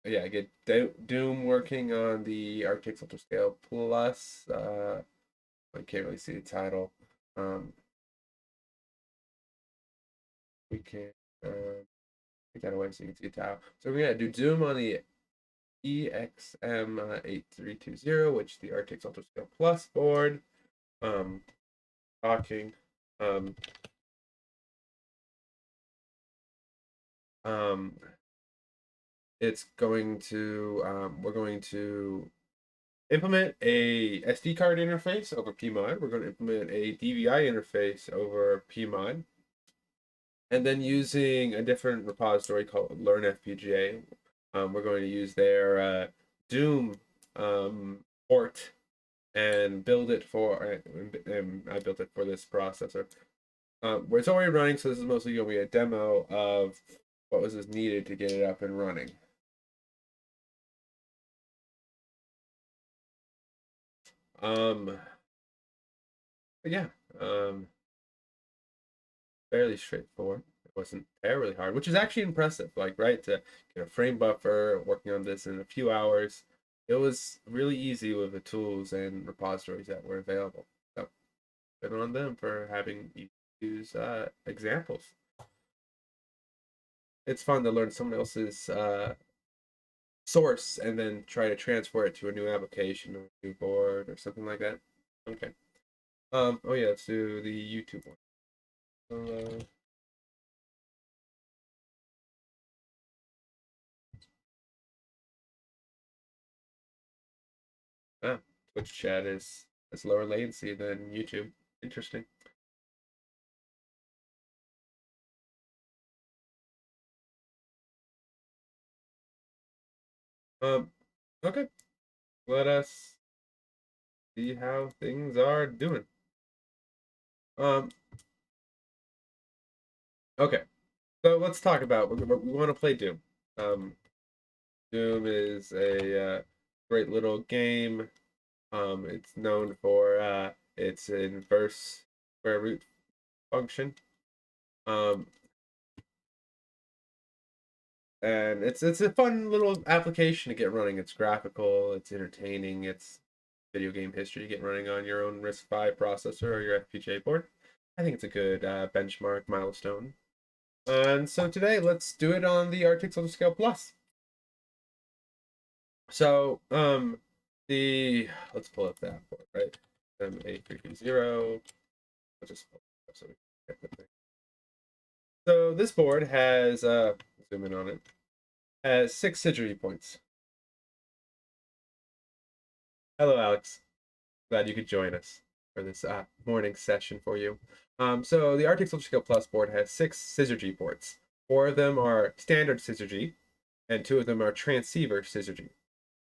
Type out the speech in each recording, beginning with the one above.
yeah, I get Doom working on the RTX Ultra Scale Plus. I can't really see the title. Um, we can take that away so you can see the title. So we're gonna do Doom on the XEM8320, which is the RTX Ultra Scale Plus board. Um, talking. Um, um, it's going to we're going to implement a SD card interface over Pmod. We're going to implement a DVI interface over Pmod. And then using a different repository called Learn FPGA, we're going to use their Doom port and build it for, and I built it for this processor. Where it's already running, so this is mostly going to be a demo of what was needed to get it up and running. Um, but yeah, um, fairly straightforward. It wasn't terribly hard, which is actually impressive. Like, right, to get a frame buffer, working on this in a few hours. It was really easy with the tools and repositories that were available. So, good on them for having use examples. It's fun to learn someone else's source and then try to transfer it to a new application or a new board or something like that. Okay. Oh yeah, let's do the YouTube one. Ah, Twitch chat is lower latency than YouTube. Interesting. Um, okay. Let us see how things are doing. Um, okay. So let's talk about we want to play Doom. Um, Doom is a great little game. It's known for its inverse square root function. Um, and it's a fun little application to get running. It's graphical, it's entertaining, it's video game history to get running on your own RISC-V processor or your FPGA board. I think it's a good benchmark milestone. And so today, let's do it on the RTX Ultra Scale Plus. So the let's pull up that board, right? M8320. Let's just pull it up so we can get the thing. So this board has zoom in on it, has 6 synergy points. Hello, Alex. Glad you could join us for this morning session for you. So the RTX Ultra Scale Plus board has 6 synergy ports. 4 of them are standard synergy, and 2 of them are transceiver synergy.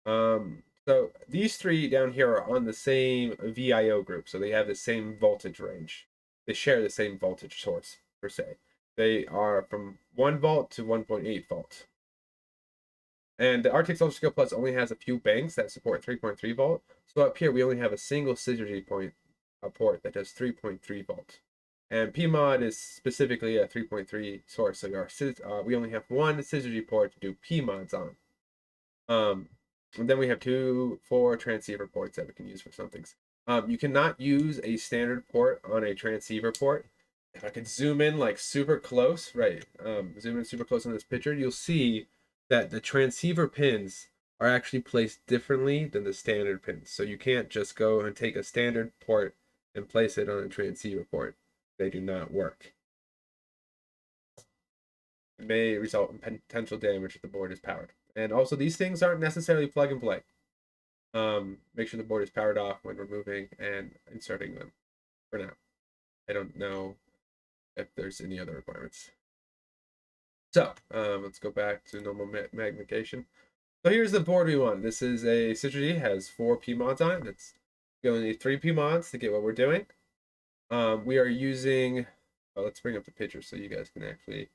So these 3 down here are on the same VIO group, so they have the same voltage range. They share the same voltage source, per se. They are from 1 volt to 1.8 volt. And the RTX Ultra Scale Plus only has a few banks that support 3.3 volt. So up here, we only have a single synergy point port that does 3.3 volt. And Pmod is specifically a 3.3 source. So we only have one synergy port to do Pmods on. And then we have 4 transceiver ports that we can use for some things. You cannot use a standard port on a transceiver port. If I could zoom in like super close, right? Zoom in super close on this picture, you'll see that the transceiver pins are actually placed differently than the standard pins. So you can't just go and take a standard port and place it on a transceiver port. They do not work. It may result in potential damage if the board is powered. And also, these things aren't necessarily plug and play. Make sure the board is powered off when removing and inserting them for now. I don't know if there's any other requirements. So let's go back to normal magnification. So here's the board we want. This is a Citrus has 4 Pmods on it. It's we only need 3 Pmods to get what we're doing. We are using. Well, let's bring up the picture so you guys can actually.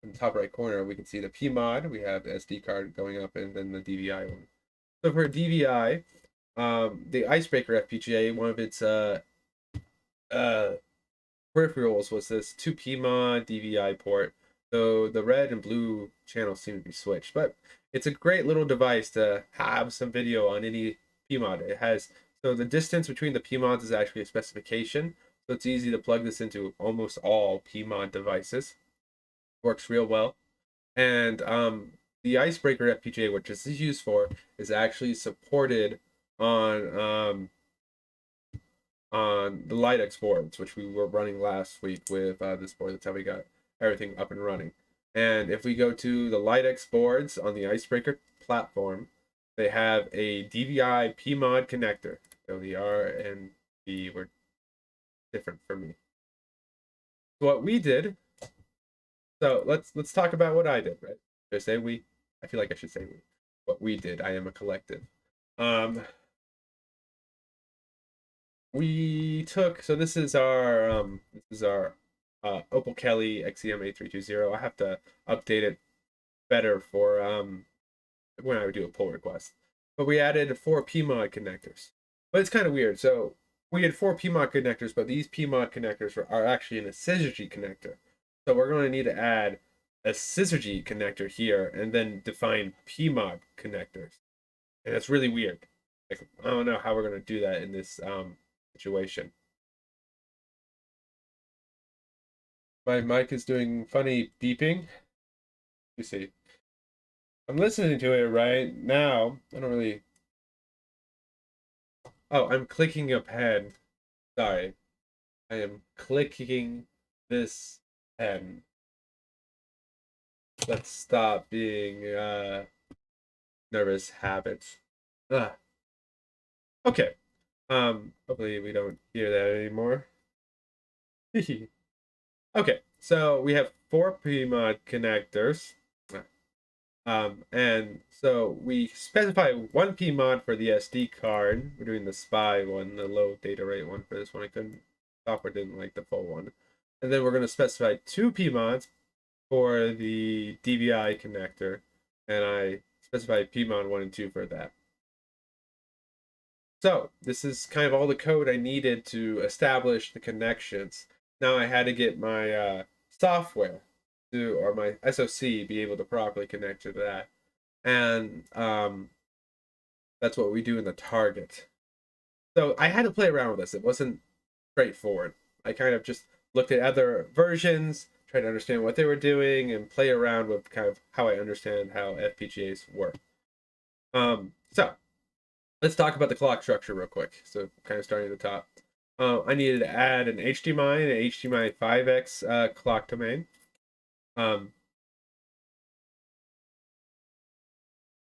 In the top right corner, we can see the Pmod. We have the SD card going up, and then the DVI one. So for DVI, the Icebreaker FPGA, one of its peripherals was this 2 Pmod DVI port. So the red and blue channels seem to be switched, but it's a great little device to have some video on any Pmod. It has, so the distance between the Pmods is actually a specification, so it's easy to plug this into almost all Pmod devices. Works real well. And the Icebreaker FPGA, which this is used for, is actually supported on the Xilinx boards, which we were running last week with this board. That's how we got everything up and running. And if we go to the Xilinx boards on the Icebreaker platform, they have a DVI Pmod connector. So the R and B were different for me. So what we did, so let's talk about what I did, right? Should I say we? I feel like I should say we. What we did. I am a collective. We took, so this is our Opal Kelly XEM8320. I have to update it better for when I would do a pull request. But we added 4 Pmod connectors. But it's kind of weird. So we had 4 Pmod connectors, but these Pmod connectors are actually in a syzygy connector. So we're going to need to add a syzygy connector here and then define Pmod connectors. And that's really weird. Like, I don't know how we're going to do that in this situation. My mic is doing funny beeping. You see. I'm listening to it right now. I don't really. Oh, I'm clicking a pen. Sorry. I am clicking this pen. Let's stop being nervous habits. Ah. Okay. Hopefully we don't hear that anymore. Okay, so we have 4 Pmod connectors. And so we specify 1 Pmod for the SD card. We're doing the SPI one, the low data rate one for this one. Software didn't like the full one. And then we're going to specify 2 Pmods for the DVI connector. And I specify Pmod 1 and 2 for that. So this is kind of all the code I needed to establish the connections. Now I had to get my software to, or my SoC be able to properly connect to that. And that's what we do in the target. So I had to play around with this. It wasn't straightforward. I kind of just looked at other versions, tried to understand what they were doing, and play around with kind of how I understand how FPGAs work. So let's talk about the clock structure real quick. So kind of starting at the top. I needed to add an HDMI and an HDMI 5X clock domain.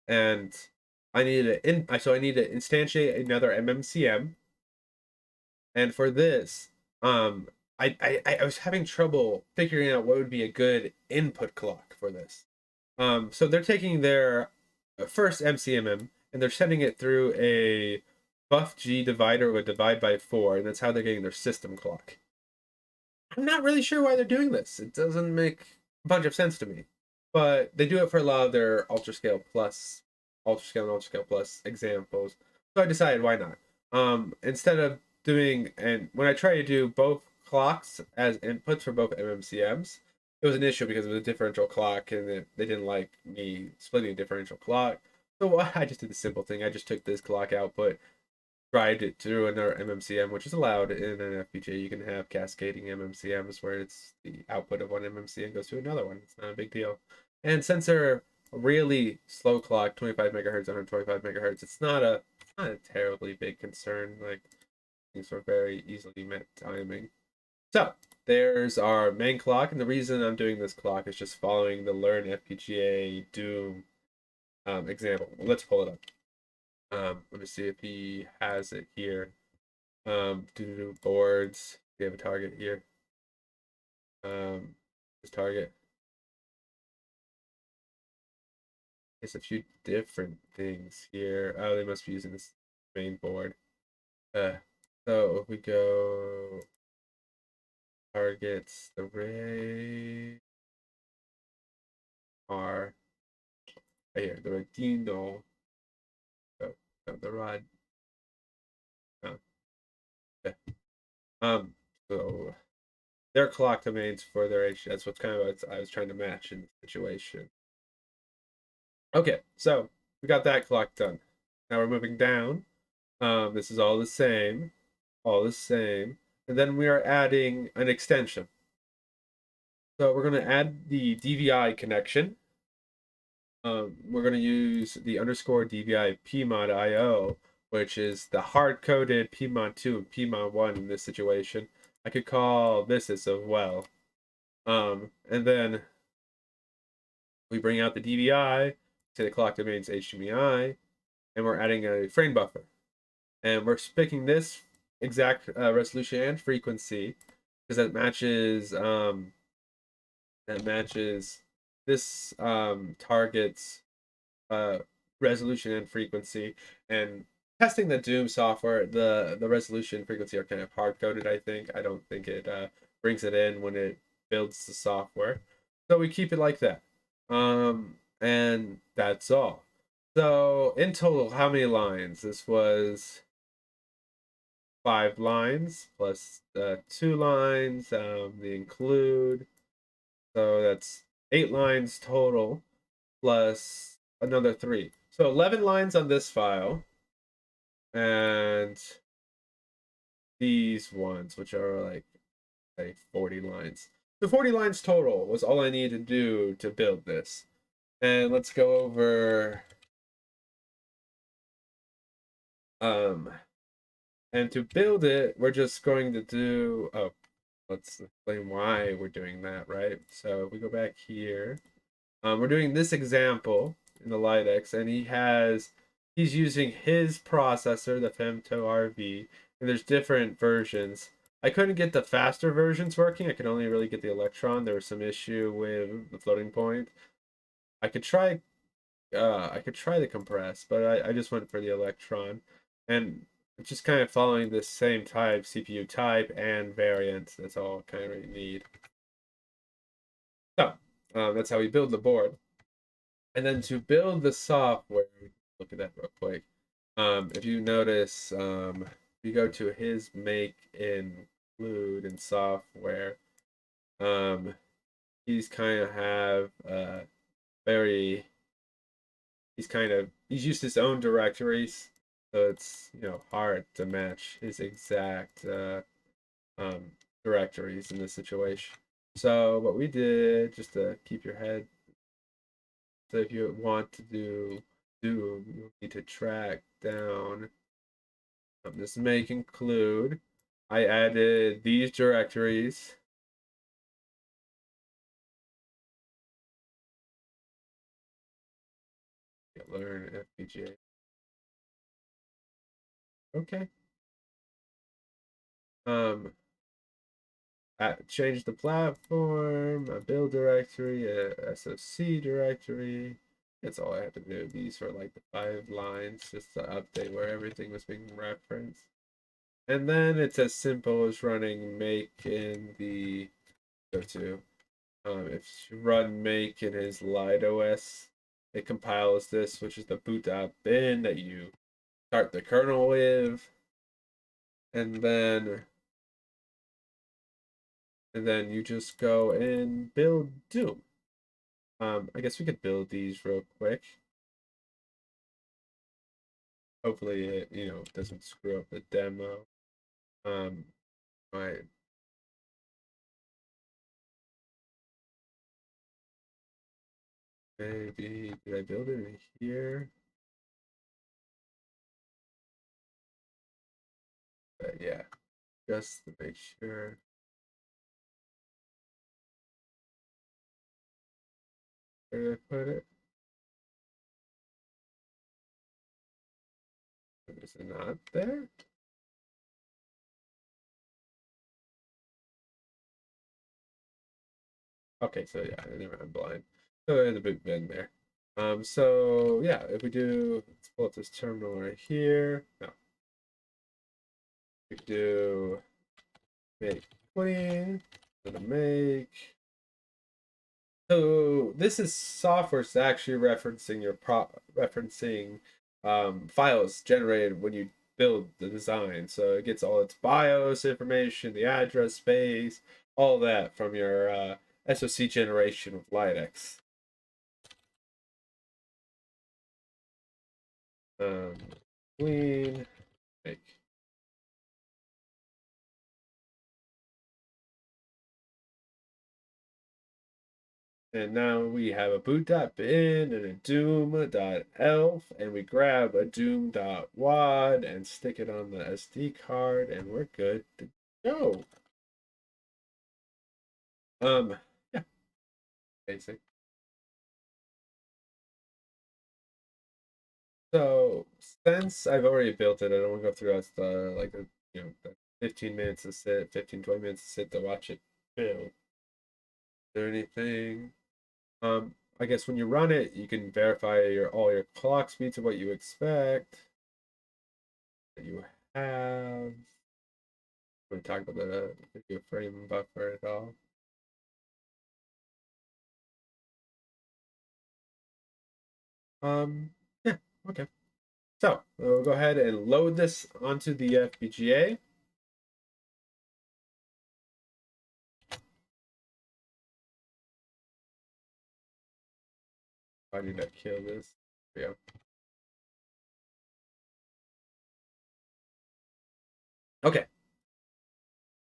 And I needed to I need to instantiate another MMCM. And for this, I was having trouble figuring out what would be a good input clock for this. So they're taking their first MCMM and they're sending it through a buff G divider with divide by 4, and that's how they're getting their system clock. I'm not really sure why they're doing this. It doesn't make a bunch of sense to me. But they do it for a lot of their UltraScale and UltraScale Plus examples. So I decided why not. Instead of doing, and when I try to do both clocks as inputs for both MMCMs, it was an issue because it was a differential clock and they didn't like me splitting a differential clock. So I just did the simple thing. I just took this clock output, tried it through another MMCM, which is allowed in an FPGA. You can have cascading MMCMs where it's the output of one MMCM goes to another one. It's not a big deal. And since they're a really slow clock, 25 megahertz, 125 megahertz, it's not a terribly big concern. Like, things were very easily met timing. So there's our main clock, and the reason I'm doing this clock is just following the Learn FPGA Doom example. Let's pull it up. Let me see if he has it here. Boards. We have a target here. This target. There's a few different things here. Oh, they must be using this main board. So if we go targets, the ray are right here. The Radino. Oh, no, the rod. Oh, yeah. So their clock domains for their H. That's what's kind of what I was trying to match in the situation. Okay, so we got that clock done. Now we're moving down. This is all the same, all the same. And then we are adding an extension. So we're going to add the DVI connection. We're going to use the underscore DVI Pmod IO, which is the hard-coded Pmod 2 and Pmod 1 in this situation. I could call this as well. And then we bring out the DVI, say the clock domain's HDMI, and we're adding a frame buffer. And we're picking this exact resolution and frequency because that matches this target's uh, resolution and frequency. And testing the Doom software, the resolution and frequency are kind of hard coded. I don't think it brings it in when it builds the software, so we keep it like that. And that's all. So in total, how many lines? This was 5 lines plus 2 lines. The include, so that's 8 lines total plus another 3. So 11 lines on this file, and these ones, which are like 40 lines. So 40 lines total was all I needed to do to build this. And let's go over and to build it, we're just going to do let's explain why we're doing that, right? So if we go back here, we're doing this example in the Xilinx, and he's using his processor, the Femto RV, and there's different versions. I couldn't get the faster versions working. I could only really get the Electron. There was some issue with the floating point. I could try the compress, but I just went for the Electron, and it's just kind of following this same type, CPU type and variant. That's all I kind of really need. So that's how we build the board. And then to build the software, look at that real quick. If you notice, if you go to his make include in software, he's kind of have very he's used his own directories, so it's hard to match his exact um, directories in this situation. So what we did, just to keep your head, so if you want to do you need to track down this make include. I added these directories. Learn FPGA. Okay. Change the platform, a build directory, a SOC directory. That's all I had to do. These were like the 5 lines just to update where everything was being referenced. And then it's as simple as running make in the go to. If you run make in his LightOS, it compiles this, which is the boot.bin that you start the kernel with, and then you just go and build Doom. I guess we could build these real quick. Hopefully it doesn't screw up the demo. My maybe did I build it in here? But yeah, just to make sure. Where did I put it? Is it not there? Okay, so yeah, I'm blind. So there's a big bin there. So yeah, if we do, let's pull up this terminal right here. No, we do make clean, gonna make. So this is software actually referencing referencing files generated when you build the design. So it gets all its BIOS information, the address space, all that from your SoC generation with Xilinx. Um, clean make. And now we have a boot.bin and a doom.elf, and we grab a doom.wad and stick it on the SD card, and we're good to go. Yeah, basic. So since I've already built it, I don't want to go through us the the 15 minutes to sit, 15-20 minutes to sit to watch it build. Is there anything? I guess when you run it, you can verify all your clock speeds of what you expect that you have. We talk about the video frame buffer at all. Yeah, okay. So we'll go ahead and load this onto the FPGA. I need to kill this. There we go. Okay.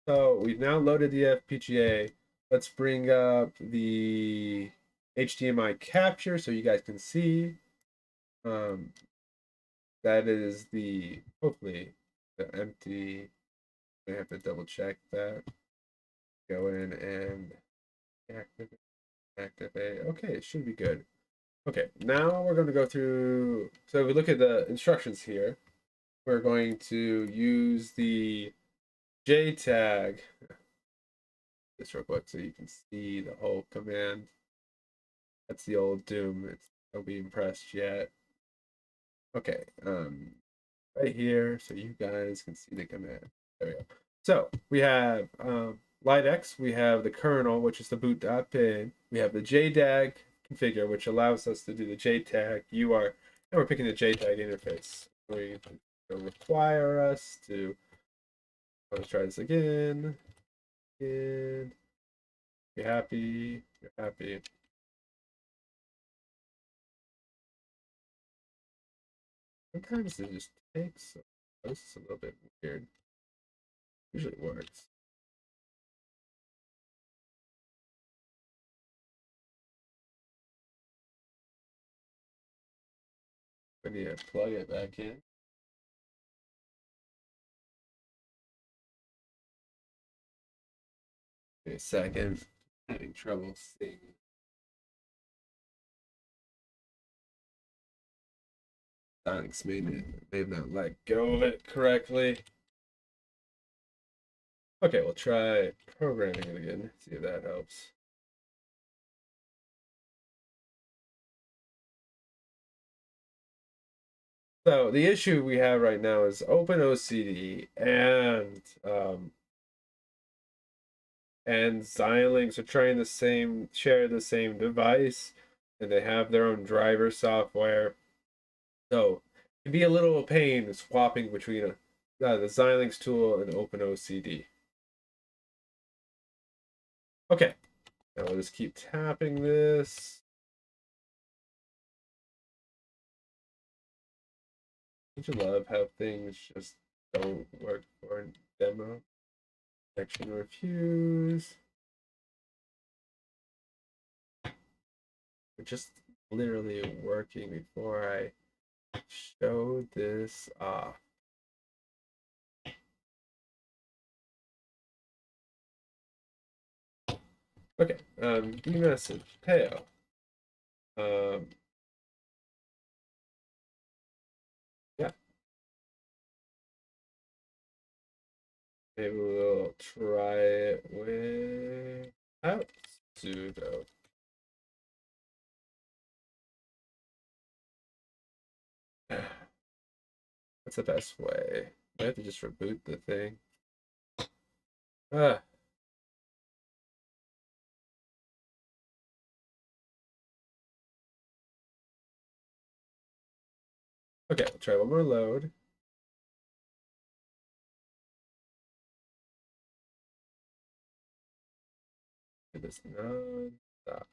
So we've now loaded the FPGA. Let's bring up the HDMI capture so you guys can see. That is the, hopefully, the empty. I have to double check that. Go in and activate. Okay, it should be good. Okay, now we're going to go through. So if we look at the instructions here, we're going to use the JTAG. This real quick so you can see the whole command. That's the old Doom. Don't be impressed yet. Okay, right here so you guys can see the command. There we go. So we have LightX, we have the kernel, which is the boot.bin. We have the JTAG configure, which allows us to do the JTAG UART, and we're picking the JTAG interface. We require us to, let's try this again. You're happy, you're happy. Sometimes it just takes, this is a little bit weird. Usually it works. We need to plug it back in. Wait a second. Having trouble seeing. Xilinx may have not let go of it correctly. Okay, we'll try programming it again. See if that helps. So the issue we have right now is OpenOCD and Xilinx are trying share the same device, and they have their own driver software. So it can be a little pain swapping between the Xilinx tool and OpenOCD. Okay, now we'll just keep tapping this. Don't you love how things just don't work for a demo? Section refuse. We're just literally working before I show this off. Okay, message tail. Yeah, maybe we'll try it without sudo. What's the best way? I have to just reboot the thing. Ah. Okay, we'll try one more load. It does not stop.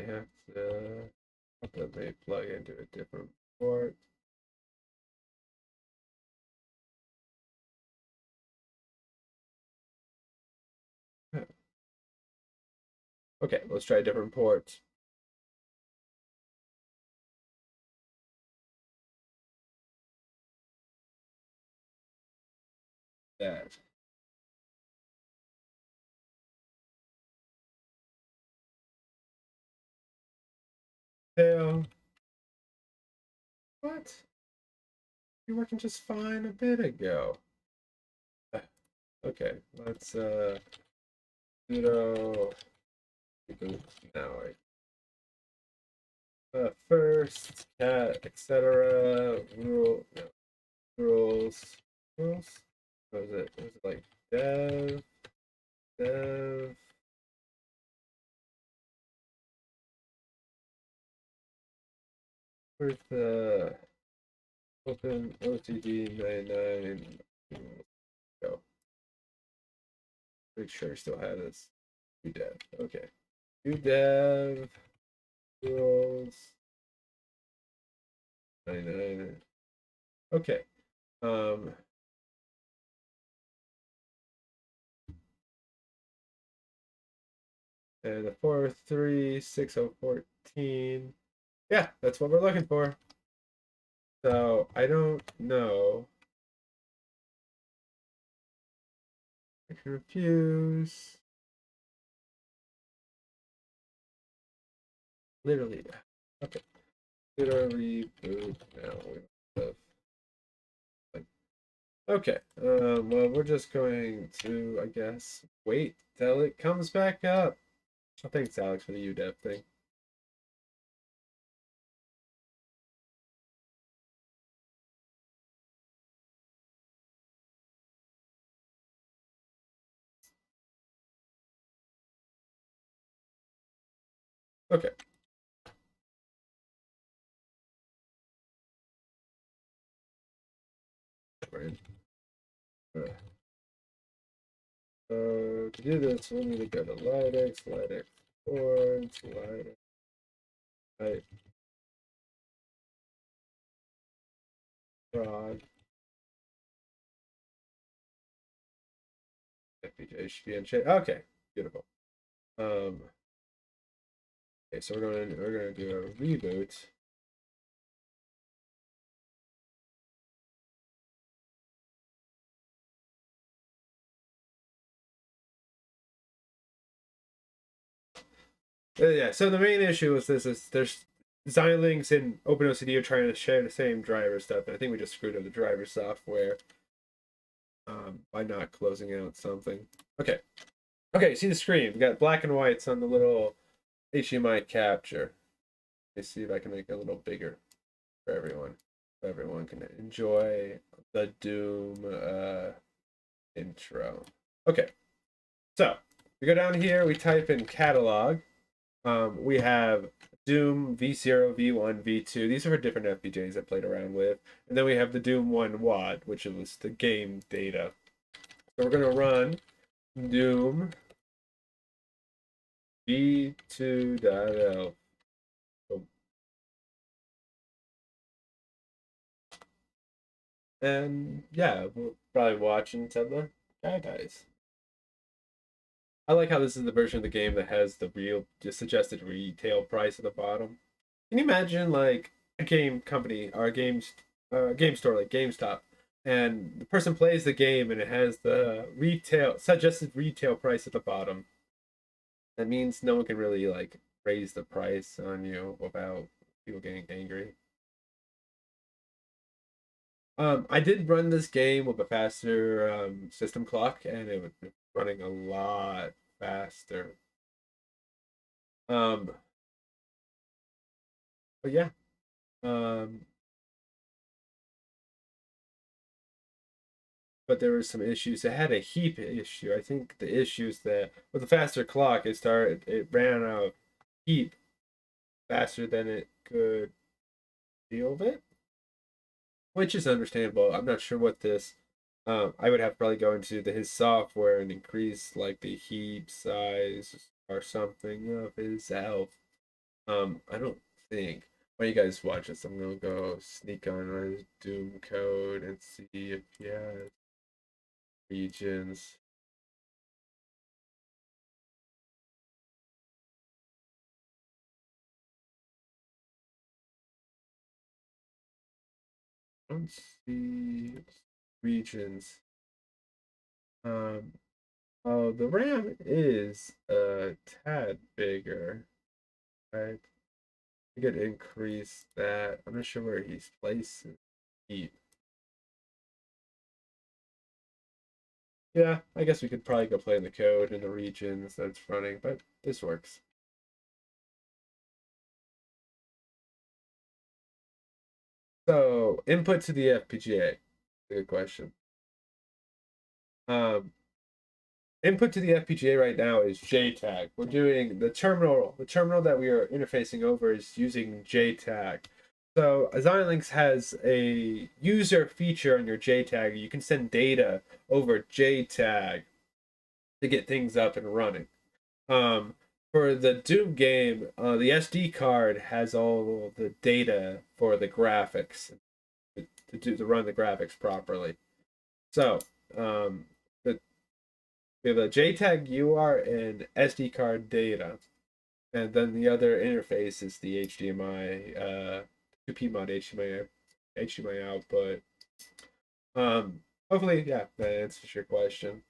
have to maybe plug into a different port. Okay, let's try a different port. That. Hell. What? You were working just fine a bit ago. Okay, let's sudo now. First cat etc. Rules. What was it? Was it like dev? Where's the open OTD 99? Go. Make sure I still have this. Do dev. Okay. Do dev rules 99. Okay. And the 43614. Yeah, that's what we're looking for. So I don't know. I can refuse. Literally. Okay. Literally reboot now. Okay. Well, we're just going to, I guess, wait till it comes back up. Oh, thanks, Alex, for the UDEV thing. Okay. Right. To do this, we need to go to Xilinx, boards, right, prod, FPGA should be in shape. Okay, beautiful. Okay, so we're gonna do a reboot. Yeah, so the main issue with this is there's Xilinx and OpenOCD are trying to share the same driver stuff, and I think we just screwed up the driver software by not closing out something. Okay. Okay, see the screen. We got black and whites on the little HDMI capture. Let's see if I can make it a little bigger for everyone. So everyone can enjoy the Doom intro. Okay, so we go down here, we type in catalog. We have Doom V0, V1, V2. These are for different FPGAs I played around with. And then we have the Doom 1 WAD, which was the game data. So we're going to run Doom V2.0. And yeah, we'll probably watch until the guy dies. I like how this is the version of the game that has the real just suggested retail price at the bottom. Can you imagine like a game company or a game store like GameStop, and the person plays the game and it has the retail suggested retail price at the bottom? That means no one can really like raise the price on you without people getting angry. I did run this game with a faster system clock, and it was running a lot faster. Um, but yeah, um, but there were some issues. It had a heap issue. I think the issues that with the faster clock, it ran out of heap faster than it could deal with it, which is understandable. I'm not sure what this. I would have to probably go into his software and increase like the heap size or something of his health. I don't think. While you guys watch this, I'm gonna go sneak on our Doom code and see if he has regions. I don't see regions. Um, oh, the RAM is a tad bigger. Right? We could increase that. I'm not sure where he's placed heat. Yeah, I guess we could probably go play in the code in the regions that's running, but this works. So, input to the FPGA. Good question. Um, Input to the FPGA right now is JTAG. We're doing the terminal. The terminal that we are interfacing over is using JTAG. So Xilinx has a user feature on your JTAG. You can send data over JTAG to get things up and running. Um, for the Doom game, the SD card has all the data for the graphics to run the graphics properly. So the we have a JTAG UART and SD card data, and then the other interface is the HDMI, to Pmod HDMI output. Hopefully, yeah, that answers your question.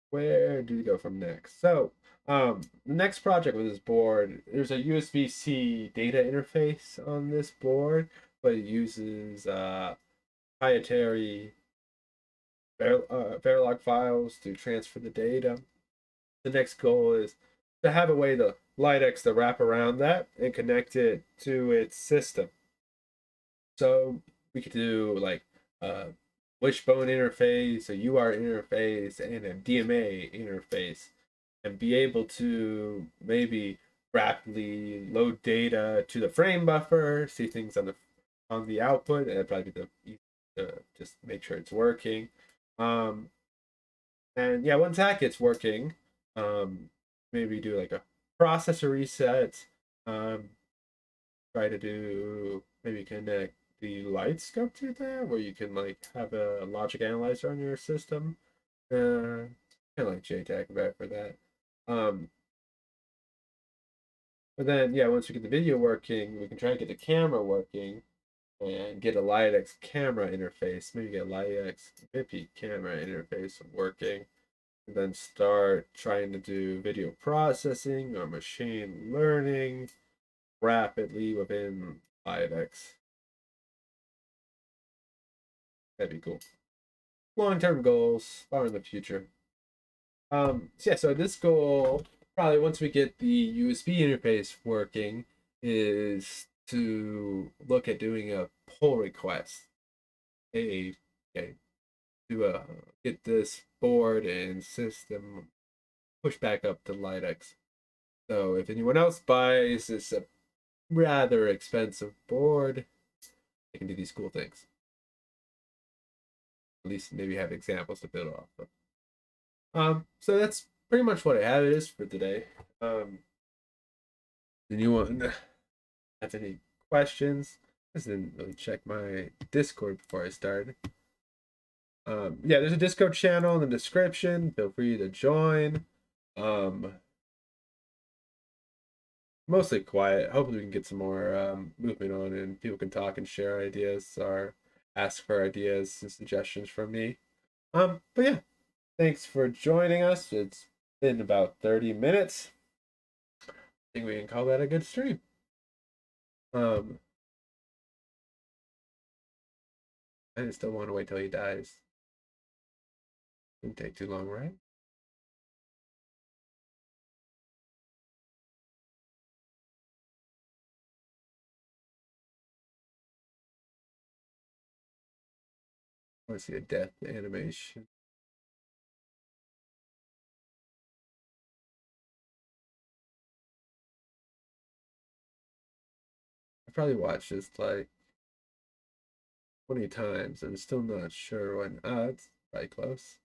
Where do we go from next? So, the next project with this board, there's a USB-C data interface on this board, but it uses proprietary Verilog files to transfer the data. The next goal is to have a way to Xilinx to wrap around that and connect it to its system. So we could do like a wishbone interface, a UART interface, and a DMA interface, and be able to maybe rapidly load data to the frame buffer, see things on the output, and probably the just make sure it's working. Um, and yeah, once that gets working, um, maybe do like a processor reset. Um, Try to do maybe connect the light scope to that, where you can like have a logic analyzer on your system. Kind of like JTAG back for that. Um, but then yeah, once we get the video working, we can try to get the camera working and get a Xilinx camera interface. Maybe get a Xilinx VIP camera interface working. And then start trying to do video processing or machine learning rapidly within IDEX. That'd be cool. Long-term goals, far in the future. So yeah, so this goal, probably once we get the USB interface working, is to look at doing a pull request. Hey, okay, do a get this board and system push back up to Linux. So if anyone else buys this rather expensive board, they can do these cool things. At least maybe have examples to build off of. So that's pretty much what I have it is for today. Anyone have any questions? I didn't really check my Discord before I started. Yeah, there's a Discord channel in the description. Feel free to join. Um, Mostly quiet. Hopefully we can get some more movement on and people can talk and share ideas or ask for ideas and suggestions from me. But yeah, thanks for joining us. It's been about 30 minutes. I think we can call that a good stream. Um, I just don't want to wait till he dies. Didn't take too long, right? I want to see a death animation. I probably watched this like 20 times and still not sure when. It's probably close.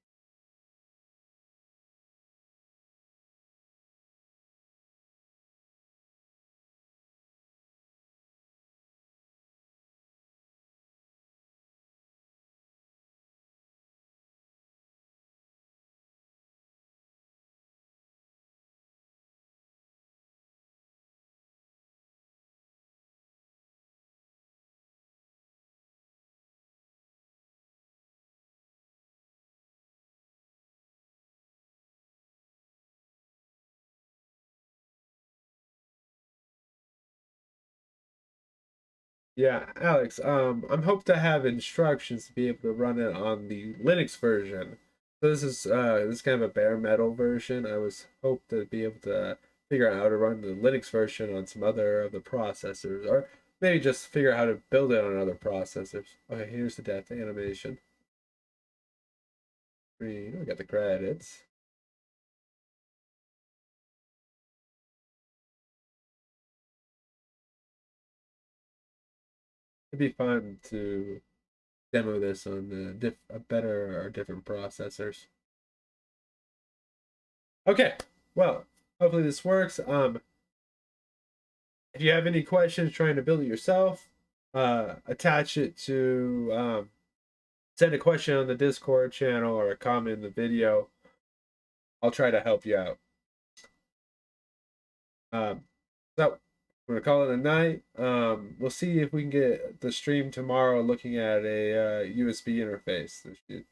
Yeah, Alex, I'm hope to have instructions to be able to run it on the Linux version. So this is kind of a bare metal version. I was hope to be able to figure out how to run the Linux version on some other of the processors, or maybe just figure out how to build it on other processors. Okay, here's the death animation. We got the credits. It'd be fun to demo this on a better or different processors. Okay, well, hopefully this works. If you have any questions trying to build it yourself, attach it to send a question on the Discord channel or a comment in the video. I'll try to help you out. So we're gonna call it a night. We'll see if we can get the stream tomorrow looking at a USB interface. This should be